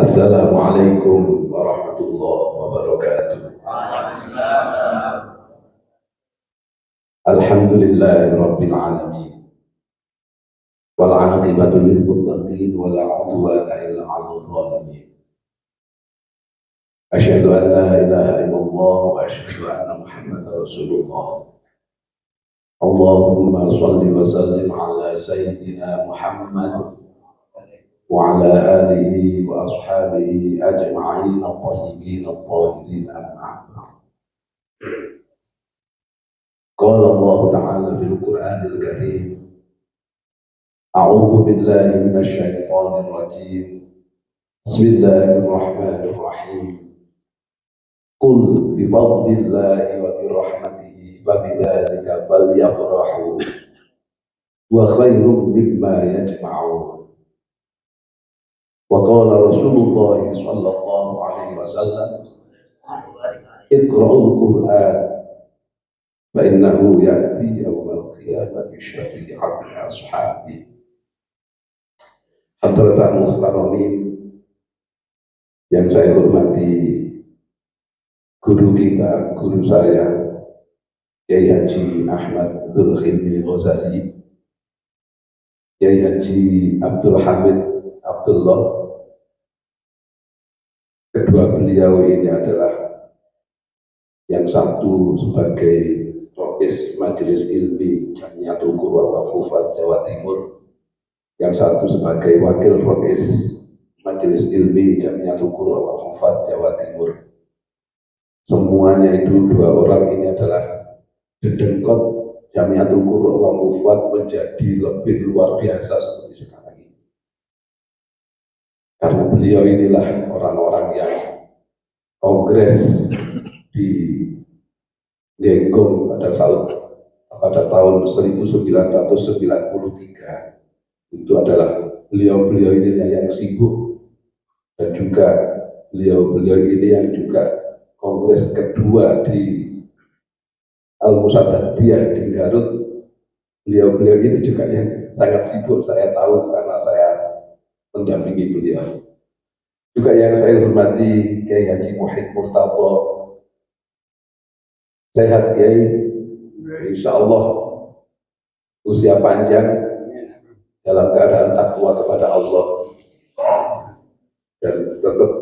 Assalamualaikum warahmatullahi wabarakatuh. Alhamdulillahi rabbil alamin. Wal 'aqibatu lil muttaqin wa la 'udwana illa 'alal zalimin. Asyhadu an la ilaha illallah wa asyhadu anna Muhammadar Rasulullah. Allahumma shalli wa sallim ala sayyidina Muhammad wa ala alihi wa ashabihi ajma'in at-tayyibin at-tahirin amma ba'd. Qala Allah ta'ala fil Qur'anil Karim, a'udzu billahi minasy syaithanir rajim. Bismillahirrahmanirrahim. Qul bi fadlillahi wa bi rahmatihi fabidzalika falyafrahu wa khairum mimma yajma'un. Wa qala Rasulullah sallallahu alaihi wasallam, Iqra'ul Qur'an fa innahu ya'ti yawmal qiyamati syafi'an li ashabi. Hadratan muhtaramin yang saya hormati, guru kita, guru saya Kiai Haji Ahmad Dzulkhilmi Ghazali, Kiai Haji Abdul Hamid Abdullah. Kedua beliau ini adalah yang satu sebagai Rais Majelis Ilmi Jamiatul Qur'an wal Hufadz Jawa Timur, yang satu sebagai Wakil Rais Majelis Ilmi Jamiatul Qur'an wal Hufadz Jawa Timur. Semuanya itu dua orang ini adalah dedengkot Jamiatul Qur'an wal Hufadz menjadi lebih luar biasa seperti sekarang ini. Karena beliau inilah orang-orang yang kongres di Legong pada tahun 1993. Itu adalah beliau-beliau ini yang sibuk, dan juga beliau-beliau ini yang juga kongres kedua di Al-Musaddadiyah di Garut. Beliau-beliau ini juga yang sangat sibuk, saya tahu karena saya mendampingi beliau. Juga yang saya hormati Kiai Haji Muhyiddin Murtadho. Sehat Kiai, insya Allah usia panjang dalam keadaan takwa kepada Allah, dan tetap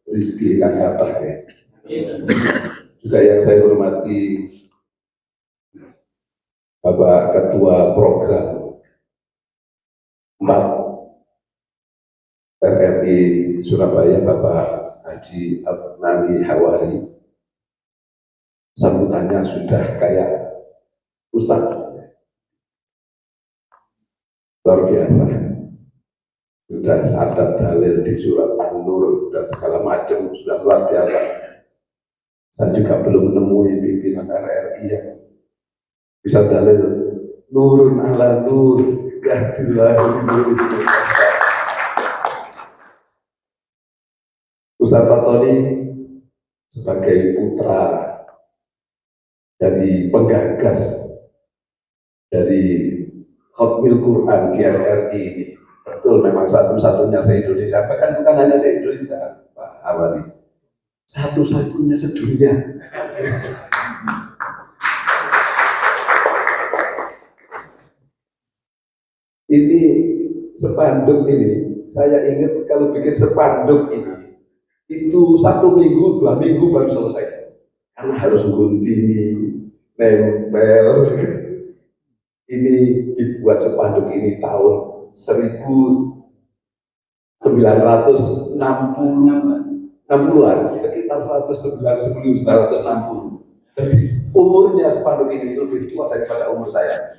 rezeki yang kata ya. Juga yang saya hormati Bapak Ketua Program 4 RRI Surabaya, Bapak Haji Afnani Hawari. Sambutannya sudah kayak Ustadz, luar biasa. Sudah ada dalil di surat An-Nur dan segala macam, sudah luar biasa. Saya juga belum menemui pimpinan RRI yang bisa dalil nurun ala nur gadilah nur. Ustadz Fatoni sebagai putra dari penggagas dari Khatmil Quran GRRI ini, betul memang satu-satunya se-Indonesia, bahkan bukan hanya se-Indonesia Pak Hawari, satu-satunya sedunia. Ini spanduk ini, saya ingat kalau bikin spanduk ini, itu 1 minggu, 2 minggu baru selesai. Karena harus gunting, nempel. Ini dibuat spanduk ini tahun 1960-an, sekitar 1960. Jadi umurnya spanduk ini lebih tua daripada umur saya.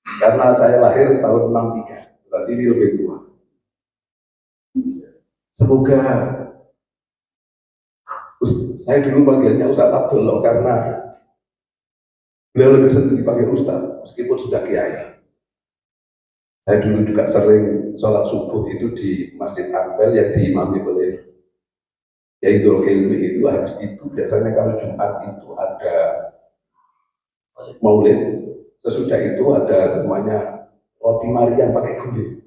Karena saya lahir tahun 63, berarti ini lebih tua. Semoga saya dulu panggilnya Ustadz Abdullah karena beliau lebih sering dipanggil Ustadz meskipun sudah kiai. Saya dulu juga sering sholat subuh itu di Masjid Ampel yang diimami oleh Kiai Dzulkhilmi. Itu habis itu biasanya kalau Jumat itu ada maulid, sesudah itu ada namanya roti Maria pakai gulai.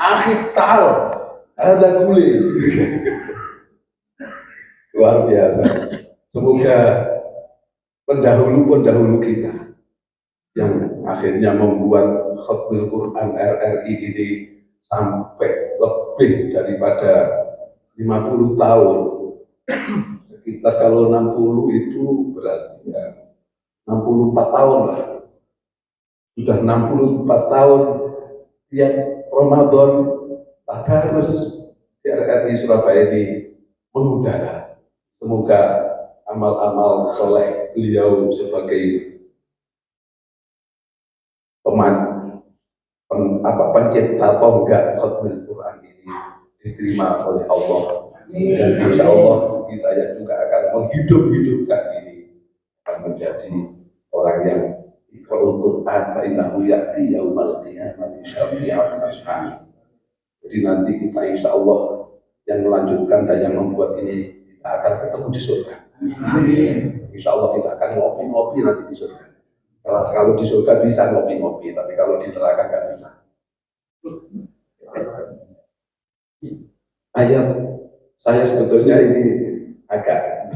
Akhir tahun ada kulit. Luar biasa. Semoga pendahulu kita yang akhirnya membuat Khatmul Quran RRI ini sampai lebih daripada 50 tahun. Sekitar kalau 60 itu berarti ya 64 tahun lah. Sudah 64 tahun tiap Ramadan tadarus di RRI Surabaya ini mengudara. Semoga amal-amal soleh beliau sebagai pencipta tonggak Khatmul Quran ini diterima oleh Allah. Dan insya Allah kita yang juga akan menghidup-hidupkan ini akan menjadi orang yang Iqra'ul Quran fa innahu ya'ti yaumal qiyamati syafi'an ashabi. Jadi nanti kita insya Allah yang melanjutkan dan yang membuat ini kita akan ketemu di surga. Amin. Insya Allah kita akan ngopi-ngopi nanti di surga. Kalau di surga bisa ngopi-ngopi, tapi kalau di neraka nggak bisa. Ayat saya sebetulnya ini agak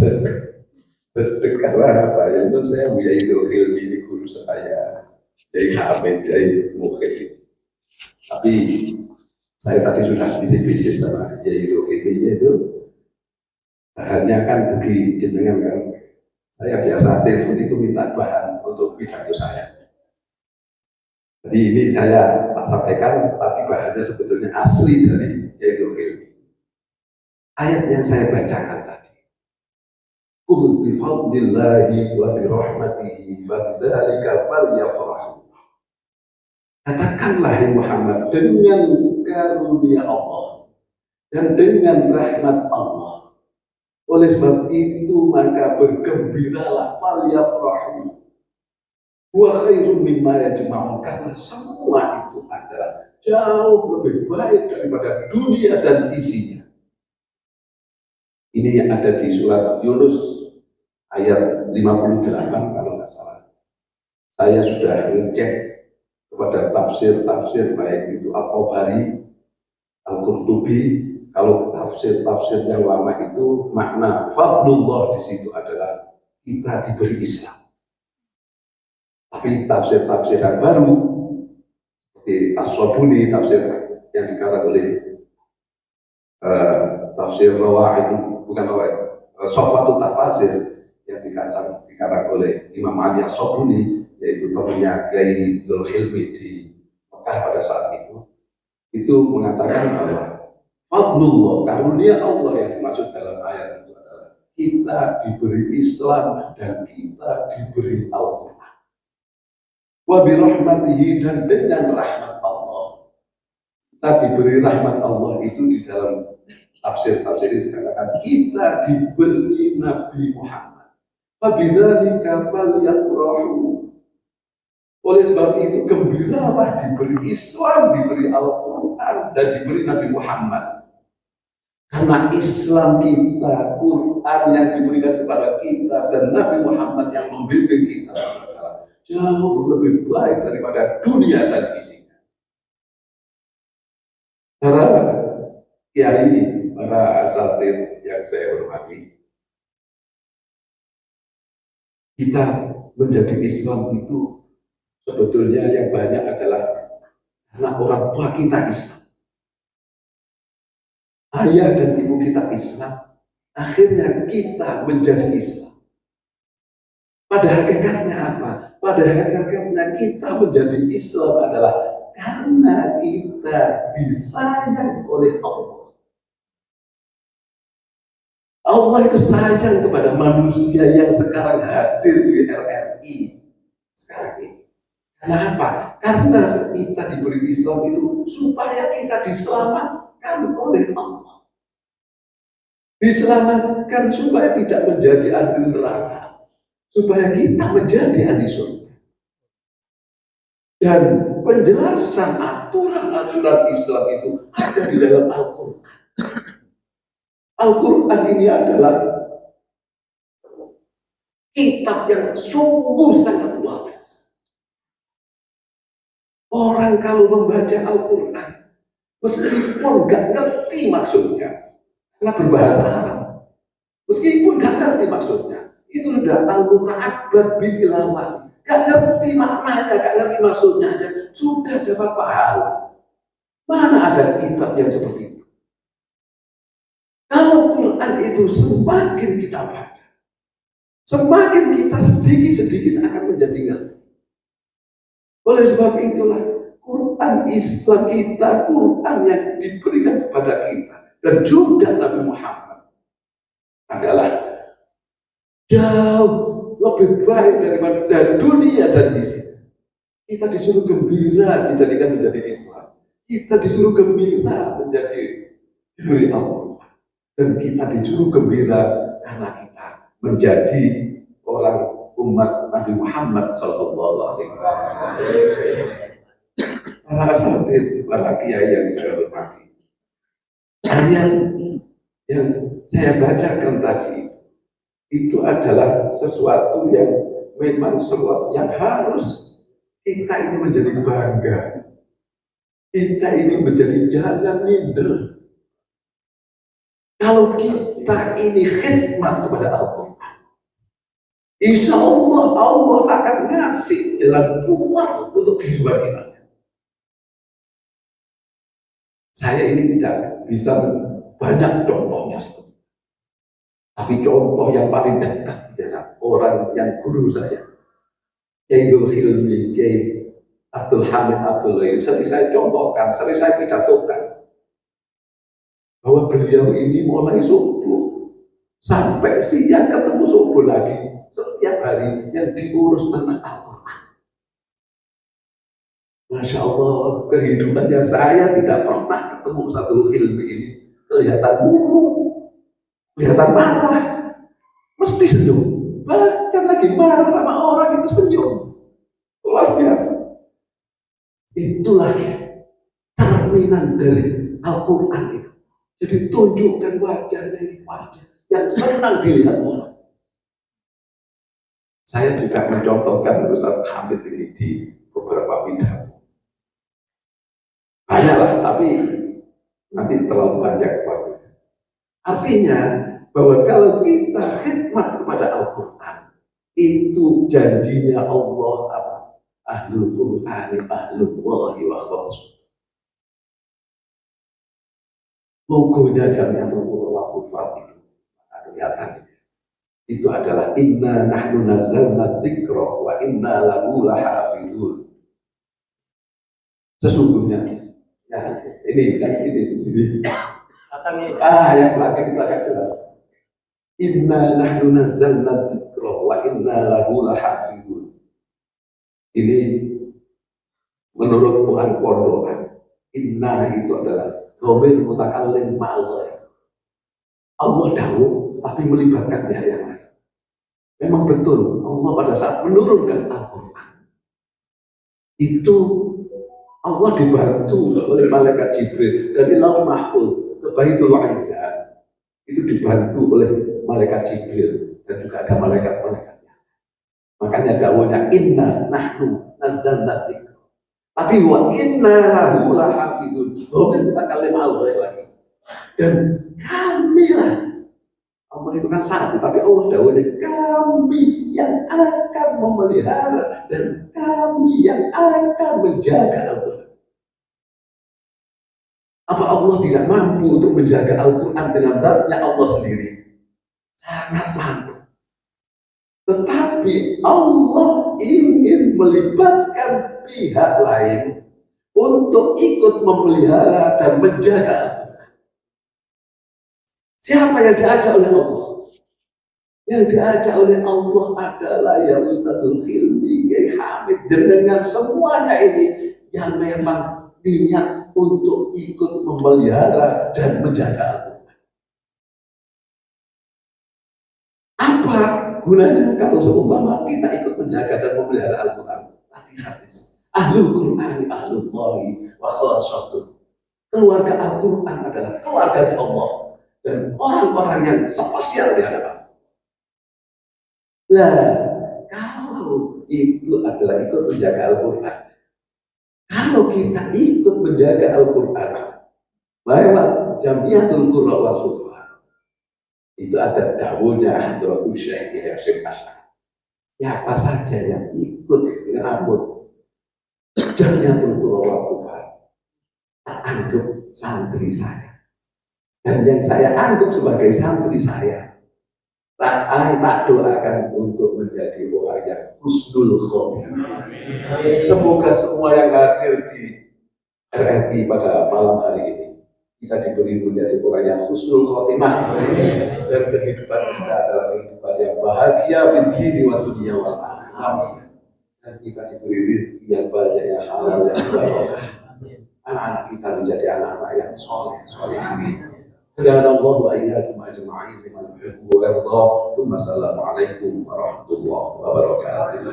berdek karena apa? Ya menurut saya Buya Idul Hilmi ini guru saya, Yai Hamid, Yai Mukhid. Tapi saya tadi sudah bisik-bisik sama Yai Idul Hilmi itu bahannya kan bagi jenengan kan. Saya biasa telepon itu minta bahan untuk pidato saya. Jadi ini saya tak sampaikan, tapi bahannya sebetulnya asli dari Yai Idul Hilmi. Ayat yang saya bacakan tadi, Qul bi fadlillahi wa bi rahmatihi fa bidzalika falyafrahu. Katakanlah Muhammad, dengan karunia Allah dan dengan rahmat Allah, oleh sebab itu maka bergembiralah, falyafrahu wa khairun mimma yajma'un, karena semua itu adalah jauh lebih baik daripada dunia dan isinya. Ini yang ada di surat Yunus ayat 58 kalau nggak salah. Saya sudah ngecek kepada tafsir-tafsir baik itu At-Tabari, Al-Qurtubi. Kalau tafsir-tafsir yang lama itu makna fadlullah di situ adalah kita diberi Islam. Tapi tafsir-tafsir yang baru seperti As-Sabuni, tafsir yang dikarang oleh tafsir Rawa'id, bukan Rawa'id, Sofatul Tafasir yang dikarang oleh Imam Ali As-Sabuni, yaitu temannya Kiai Idul Hilmi di Mekah pada saat itu mengatakan bahwa fadlullah, karunia Allah yang dimaksud dalam ayat itu adalah kita diberi Islam dan kita diberi Al-Quran. Wa birahmatihi, dan dengan rahmat Allah. Kita diberi rahmat Allah itu di dalam tafsir-tafsir itu dikatakan kita diberi Nabi Muhammad. Wa bidzalika falyafrahu. Oleh sebab itu gembiralah diberi Islam, diberi Al-Quran dan diberi Nabi Muhammad. Karena Islam kita, Quran yang diberikan kepada kita, dan Nabi Muhammad yang membimbing kita jauh lebih baik daripada dunia dan isinya. Para kiai, para asatidz yang saya hormati, kita menjadi Islam itu sebetulnya yang banyak adalah karena orang tua kita Islam. Ayah dan ibu kita Islam, akhirnya kita menjadi Islam. Pada hakikatnya apa? Pada hakikatnya kita menjadi Islam adalah karena kita disayang oleh Allah. Allah itu sayang kepada manusia yang sekarang hadir di RRI sekarang ini. Kenapa? Karena kita diberi Islam itu supaya kita diselamatkan oleh Allah. Diselamatkan supaya tidak menjadi ahli neraka, supaya kita menjadi ahli surga. Dan penjelasan aturan-aturan Islam itu ada di dalam Al-Quran. Al-Quran ini adalah kitab yang sungguh sangat luar biasa. Orang kalau membaca Al-Quran meskipun gak ngerti maksudnya, karena berbahasa Arab, meskipun gak ngerti maksudnya, itu udah al-muta'abbad bitilawati, gak ngerti maknanya, gak ngerti maksudnya aja, sudah dapat pahala. Mana ada kitab yang seperti itu? Kalau Quran itu semakin kita baca, semakin kita sedikit-sedikit akan menjadi ngerti. Oleh sebab itulah Quran Islam kita, Quran yang diberikan kepada kita dan juga Nabi Muhammad adalah jauh lebih baik daripada dunia dan isi. Kita disuruh gembira dijadikan menjadi Islam. Kita disuruh gembira menjadi diberi Al-Quran. Dan kita disuruh gembira karena kita menjadi orang umat Nabi Muhammad SAW. Para asatidz, para kiai yang saya hormati, yang saya bacakan tadi itu adalah sesuatu yang memang sesuatu yang harus kita ini menjadi bangga. Kita ini menjadi jangan minder. Kalau kita ini khidmat kepada Al-Quran, insya Allah Allah akan ngasih jalan keluar untuk kehidupan kita. Saya ini tidak bisa banyak contohnya, tapi contoh yang paling dekat adalah orang yang guru saya, Kiai Hilmi, Kiai Abdul Hamid Abdullah, ini sering saya contohkan, sering saya pidatokan bahwa beliau ini mulai subuh sampai siang ketemu subuh lagi setiap hari yang diurus tentang Al-Quran. Masya Allah, kehidupannya saya tidak pernah ketemu satu Hilmi ini kelihatan murung, kelihatan marah, mesti senyum. Bahkan lagi marah sama orang itu senyum, luar biasa. Itulah cerminan dari Al-Quran itu. Jadi tunjukkan wajahnya ini wajah yang senang dilihat orang. Saya juga mencontohkan Ustaz Hamid ini di beberapa pidato. Banyaklah, tapi nanti terlalu panjang waktunya. Artinya bahwa kalau kita khidmat kepada Al-Quran, itu janjinya Allah apa? Ahlul Qur'ani ahlullahi wa khas. Logonya Jamiatul Qur'an wal Hufaz itu kelihatan. Itu adalah inna nahnu nazzalna dzikra wa inna lahu lahafizun. Sesungguhnya ya, ini di sini. Yang belakang jelas. Inna nahnu nazzalna dzikra wa inna lahu lahafizun. Ini menurut Quran Pondokan, inna itu adalah dhamir mutakallim ma'al ghair. Allah dahulu tapi melibatkan pihak yang lain. Memang betul Allah pada saat menurunkan Al-Quran itu Allah dibantu oleh malaikat Jibril dari Lauh Mahfuz ke Baitul Izzah, itu dibantu oleh malaikat Jibril dan juga ada malaikat-malaikatnya. Makanya dakwanya inna nahnu nazzalna dzikra. Tapi wa inna lahu lahafizun. Kita kalimat al-ghair lagi. Dan kamilah, Allah itu kan satu, tapi Allah dakwanya kami yang akan memelihara dan kami yang akan menjaga Al-Quran. Apa Allah tidak mampu untuk menjaga Al-Quran dengan zatnya Allah sendiri? Sangat mampu. Tetapi Allah ingin melibatkan pihak lain untuk ikut memelihara dan menjaga Al-Quran. Siapa yang diajak oleh Allah? Yang diajak oleh Allah adalah ya Ustadzul Hilmi, Kiai Hamid, dengan semuanya ini yang memang niat untuk ikut memelihara dan menjaga Al-Quran. Apa gunanya kalau seumpama kita ikut menjaga dan memelihara Al-Quran? Tadi hadis ahlul Qur'ani ahlullahi wa khassatuh. Keluarga Al-Quran adalah keluarga Allah dan orang-orang yang spesial di hadapan. Lah, kalau itu adalah ikut menjaga Al-Quran, kalau kita ikut menjaga Al-Quran, lewat Jamiatul Qurra wal Hufaz. Itu ada dawuhnya Hadratus Syekh Hasyim Asy'ari. Siapa saja yang ikut ngerambut Jamiatul Qurra wal Hufaz, tak anggap santri saya. Dan yang saya anggap sebagai santri saya, tak doakan untuk menjadi orang yang husnul khotimah. Semoga semua yang hadir di RRI pada malam hari ini, kita diberi menjadi orang yang husnul khotimah, dan kehidupan kita adalah kehidupan yang bahagia fid dini wa dunya wal akhirah, dan kita diberi rezeki yang banyak, yang halal, yang barokah. Anak-anak kita menjadi anak-anak yang soleh ini. Hadana-Allahu wa iyyakum ajma'in liman yuhibbu wa yarda. Assalamualaikum warahmatullahi wabarakatuh.